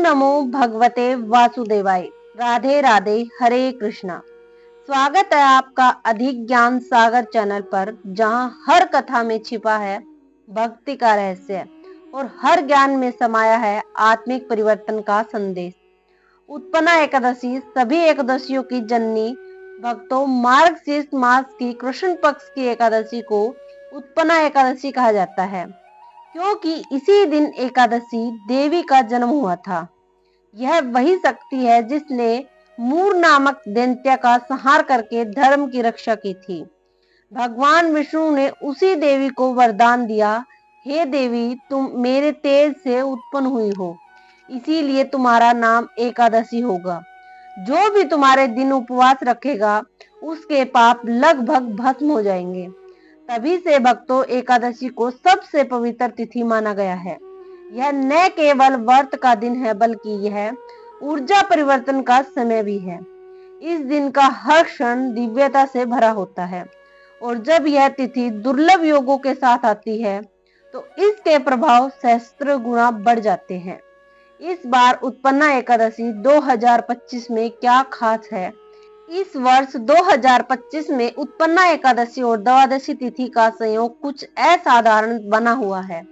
नमो भगवते वासुदेवाय। राधे राधे, हरे कृष्णा। स्वागत है आपका अधिक ज्ञान सागर चैनल पर, जहां हर कथा में छिपा है भक्ति का रहस्य और हर ज्ञान में समाया है आत्मिक परिवर्तन का संदेश। उत्पन्ना एकादशी सभी एकादशियों की जननी। भक्तों, मार्गशीर्ष मास की कृष्ण पक्ष की एकादशी को उत्पन्ना एकादशी कहा जाता है, क्योंकि इसी दिन एकादशी देवी का जन्म हुआ था। यह वही शक्ति है जिसने मूर नामक दैत्य का संहार करके धर्म की रक्षा की थी। भगवान विष्णु ने उसी देवी को वरदान दिया, हे देवी, तुम मेरे तेज से उत्पन्न हुई हो, इसीलिए तुम्हारा नाम एकादशी होगा। जो भी तुम्हारे दिन उपवास रखेगा उसके पाप लगभग भस्म हो जाएंगे। तभी से भक्तों, एकादशी को सबसे पवित्र तिथि माना गया है। यह न केवल व्रत का दिन है, बल्कि यह ऊर्जा परिवर्तन का समय भी है। इस दिन का हर क्षण दिव्यता से भरा होता है, और जब यह तिथि दुर्लभ योगों के साथ आती है तो इसके प्रभाव सहस्त्र गुना बढ़ जाते हैं। इस बार उत्पन्ना एकादशी 2025 में क्या खास है? इस वर्ष 2025 में उत्पन्ना एकादशी और द्वादशी तिथि का संयोग कुछ असाधारण बना हुआ है।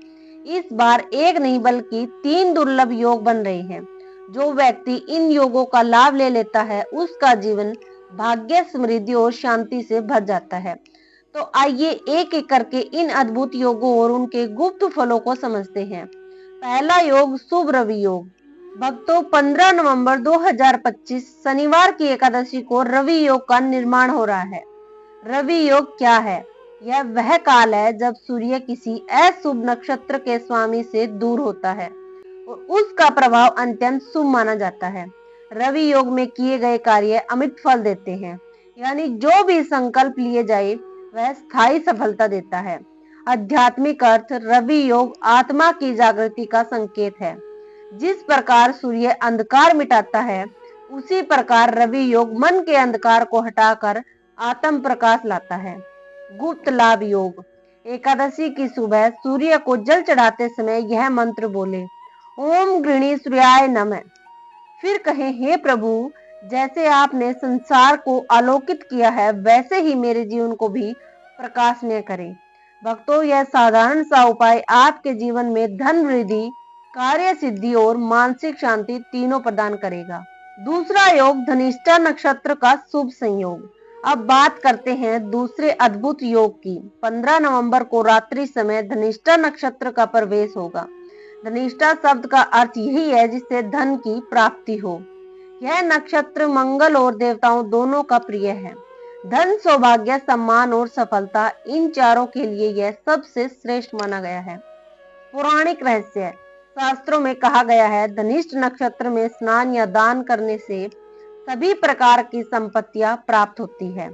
इस बार एक नहीं बल्कि 3 दुर्लभ योग बन रहे हैं। जो व्यक्ति इन योगों का लाभ ले लेता है उसका जीवन भाग्य, समृद्धि और शांति से भर जाता है। तो आइए एक एक करके इन अद्भुत योगों और उनके गुप्त फलों को समझते हैं। पहला योग, शुभ रवि योग। भक्तों, 15 नवंबर 2025 शनिवार की एकादशी को रवि योग का निर्माण हो रहा है। रवि योग क्या है? यह वह काल है जब सूर्य किसी अशुभ नक्षत्र के स्वामी से दूर होता है और उसका प्रभाव अत्यंत शुभ माना जाता है। रवि योग में किए गए कार्य अमित फल देते हैं, यानी जो भी संकल्प लिए जाए वह स्थायी सफलता देता है। आध्यात्मिक अर्थ, रवि योग आत्मा की जागृति का संकेत है। जिस प्रकार सूर्य अंधकार मिटाता है, उसी प्रकार रवि योग मन के अंधकार को हटाकर आत्म प्रकाश लाता है। गुप्त लाभ योग। एकादशी की सुबह सूर्य को जल चढ़ाते समय यह मंत्र बोले, ओम गृणी सूर्याय नमः। फिर कहें, हे प्रभु, जैसे आपने संसार को आलोकित किया है वैसे ही मेरे जीवन को भी प्रकाशमय करें। भक्तों, यह साधारण सा उपाय आपके जीवन में धन वृद्धि, कार्य सिद्धि और मानसिक शांति तीनों प्रदान करेगा। दूसरा योग, धनिष्ठा नक्षत्र का शुभ संयोग। अब बात करते हैं दूसरे अद्भुत योग की। 15 नवंबर को रात्रि समय धनिष्ठा नक्षत्र का प्रवेश होगा। धनिष्ठा शब्द का अर्थ यही है जिससे धन की प्राप्ति हो। यह नक्षत्र मंगल और देवताओं दोनों का प्रिय है। धन, सौभाग्य, सम्मान और सफलता, इन चारों के लिए यह सबसे श्रेष्ठ माना गया है। पौराणिक रहस्य। शास्त्रों में कहा गया है, धनिष्ठ नक्षत्र में स्नान या दान करने से सभी प्रकार की संपत्तियां प्राप्त होती है।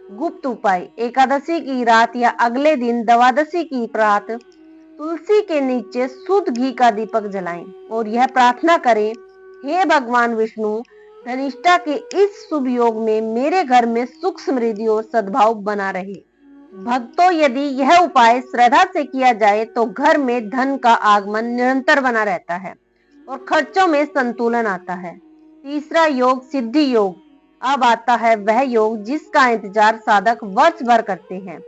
गुप्त उपाय। एकादशी की रात या अगले दिन द्वादशी की प्रात तुलसी के नीचे शुद्ध घी का दीपक जलाएं और यह प्रार्थना करें, हे भगवान विष्णु, धनिष्ठा के इस शुभ योग में मेरे घर में सुख, समृद्धि और सद्भाव बना रहे। भक्तों, यदि यह उपाय श्रद्धा से किया जाए तो घर में धन का आगमन निरंतर बना रहता है और खर्चों में संतुलन आता है। तीसरा योग, सिद्धि योग। अब आता है वह योग जिसका इंतजार साधक वर्ष भर करते हैं,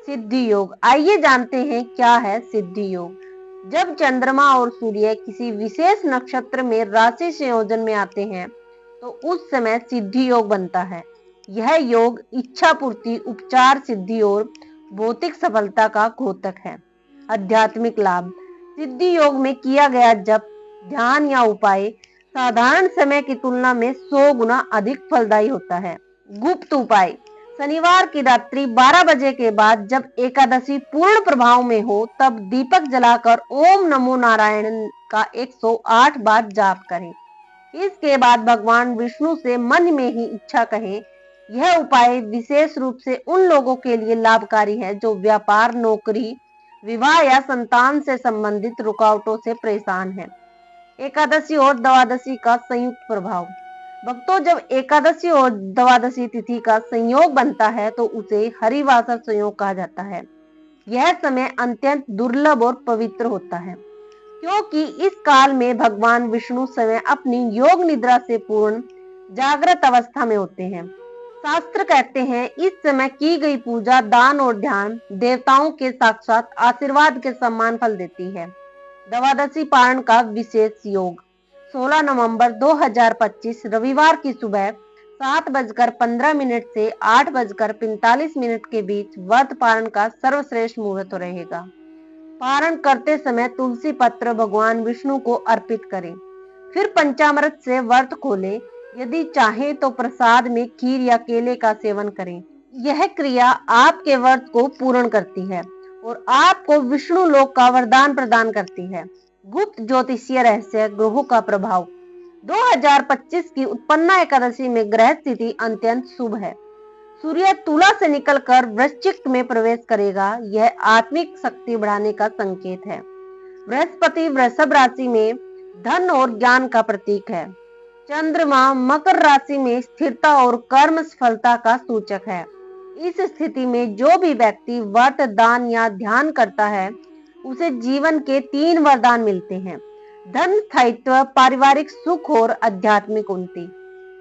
सिद्धि योग। आइए जानते हैं क्या है सिद्धि योग। जब चंद्रमा और सूर्य किसी विशेष नक्षत्र में राशि संयोजन में आते हैं तो उस समय सिद्धि योग बनता है। यह योग इच्छा पूर्ति, उपचार सिद्धि और भौतिक सफलता का द्योतक है। आध्यात्मिक लाभ। सिद्धि योग में किया गया जप, ध्यान या उपाय साधारण समय की तुलना में 100 गुना अधिक फलदायी होता है। गुप्त उपाय। शनिवार की रात्रि 12 बजे के बाद जब एकादशी पूर्ण प्रभाव में हो तब दीपक जलाकर ओम नमो नारायण का 108 बार जाप करें। इसके बाद भगवान विष्णु से मन में ही इच्छा कहें। यह उपाय विशेष रूप से उन लोगों के लिए लाभकारी है जो व्यापार, नौकरी, विवाह या संतान से संबंधित रुकावटों से परेशान है। एकादशी और द्वादशी का संयुक्त प्रभाव। भक्तों, जब एकादशी और द्वादशी तिथि का संयोग बनता है तो उसे हरिवासर संयोग कहा जाता है। यह समय अत्यंत दुर्लभ और पवित्र होता है। क्योंकि इस काल में भगवान विष्णु स्वयं अपनी योग निद्रा से पूर्ण जागृत अवस्था में होते हैं। शास्त्र कहते हैं इस समय की गई पूजा, दान और ध्यान देवताओं के साक्षात आशीर्वाद के समान फल देती है। द्वादशी पारण का विशेष योग 16 नवंबर 2025 रविवार की सुबह 7:15 से 8:45 के बीच व्रत पारण का सर्वश्रेष्ठ मुहूर्त रहेगा। पारण करते समय तुलसी पत्र भगवान विष्णु को अर्पित करें, फिर पंचामृत से व्रत खोलें। यदि चाहें तो प्रसाद में खीर या केले का सेवन करें। यह क्रिया आपके व्रत को पूर्ण करती है और आपको विष्णु लोक का वरदान प्रदान करती है। गुप्त ज्योतिषीय रहस्य ग्रहों का प्रभाव 2025 की उत्पन्ना एकादशी में ग्रह स्थिति अत्यंत शुभ है। सूर्य तुला से निकलकर वृश्चिक में प्रवेश करेगा। यह आत्मिक शक्ति बढ़ाने का संकेत है। बृहस्पति वृषभ राशि में धन और ज्ञान का प्रतीक है। चंद्रमा मकर राशि में स्थिरता और कर्म सफलता का सूचक है। इस स्थिति में जो भी व्यक्ति व्रत, दान या ध्यान करता है उसे जीवन के 3 वरदान मिलते हैं: धन, स्थायित्व, पारिवारिक सुख और आध्यात्मिक उन्नति।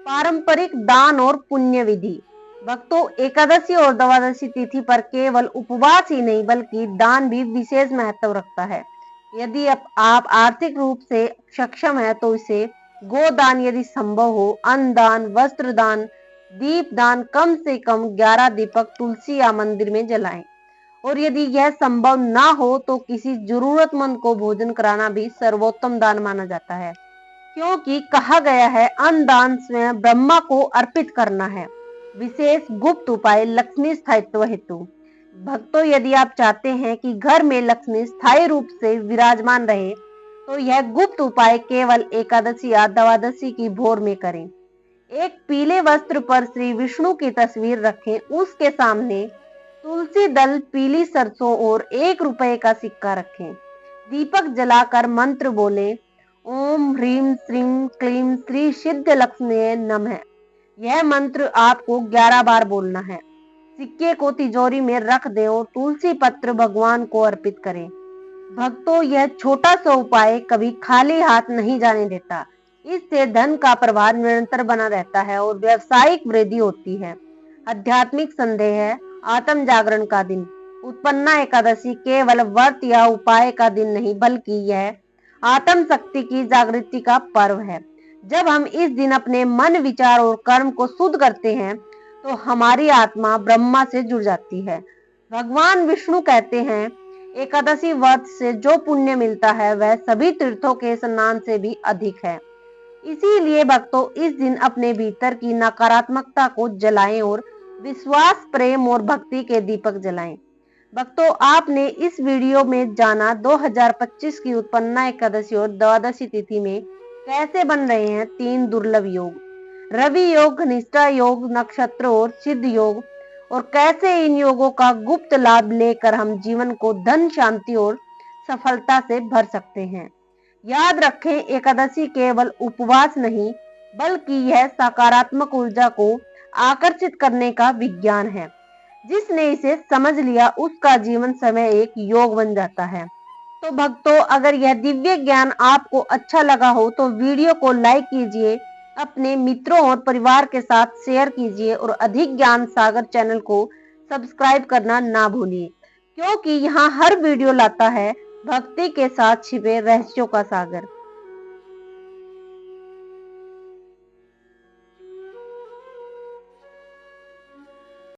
पारंपरिक दान और पुण्य विधि। भक्तों, एकादशी और द्वादशी तिथि पर केवल उपवास ही नहीं बल्कि दान भी विशेष महत्व रखता है। यदि आप आर्थिक रूप से सक्षम है तो इसे गोदान यदि संभव हो, अन्न दान, वस्त्र दान, दीप दान, कम से कम 11 दीपक तुलसी या मंदिर में जलाएं। और यदि यह संभव ना हो तो किसी जरूरतमंद को भोजन कराना भी सर्वोत्तम दान माना जाता है, क्योंकि कहा गया है अन्न दान स्वयं ब्रह्मा को अर्पित करना है। विशेष गुप्त उपाय लक्ष्मी स्थायित्व हेतु। भक्तों, यदि आप चाहते हैं कि घर में लक्ष्मी स्थायी रूप से विराजमान रहे तो यह गुप्त उपाय केवल एकादशी या द्वादशी की भोर में करें। एक पीले वस्त्र पर श्री विष्णु की तस्वीर रखें, उसके सामने तुलसी दल, पीली सरसों और 1 रुपए का सिक्का रखें। दीपक जलाकर मंत्र बोले, ओम ह्रीम श्रीम क्लीम श्री सिद्ध लक्ष्मी नमः। यह मंत्र आपको 11 बार बोलना है। सिक्के को तिजोरी में रख दें और तुलसी पत्र भगवान को अर्पित करें। भक्तों, यह छोटा सा उपाय कभी खाली हाथ नहीं जाने देता। इससे धन का प्रवाह निरंतर बना रहता है और व्यवसायिक वृद्धि होती है। आध्यात्मिक संदेह है। आत्म जागरण का दिन। उत्पन्ना एकादशी केवल व्रत या उपाय का दिन नहीं बल्कि यह आत्म शक्ति की जागृति का पर्व है। जब हम इस दिन अपने मन, विचार और कर्म को शुद्ध करते हैं तो हमारी आत्मा ब्रह्मा से जुड़ जाती है। भगवान विष्णु कहते हैं एकादशी व्रत से जो पुण्य मिलता है वह सभी तीर्थों के स्नान से भी अधिक है। इसीलिए भक्तों, इस दिन अपने भीतर की नकारात्मकता को जलाएं और विश्वास, प्रेम और भक्ति के दीपक जलाएं। भक्तों, आपने इस वीडियो में जाना 2025 की उत्पन्ना एकादशी और द्वादशी तिथि में कैसे बन रहे हैं 3 दुर्लभ योग: रवि योग, निष्ठा योग, नक्षत्र और सिद्ध योग, और कैसे इन योगों का गुप्त लाभ लेकर हम जीवन को धन, शांति और सफलता से भर सकते हैं। याद रखें, एकादशी केवल उपवास नहीं बल्कि यह सकारात्मक ऊर्जा को आकर्षित करने का विज्ञान है। जिसने इसे समझ लिया उसका जीवन समय एक योग बन जाता है। तो भक्तों, अगर यह दिव्य ज्ञान आपको अच्छा लगा हो तो वीडियो को लाइक कीजिए, अपने मित्रों और परिवार के साथ शेयर कीजिए और अधिक ज्ञान सागर चैनल को सब्सक्राइब करना ना भूलिए, क्योंकि यहाँ हर वीडियो लाता है भक्ति के साथ छिपे रहस्यों का सागर।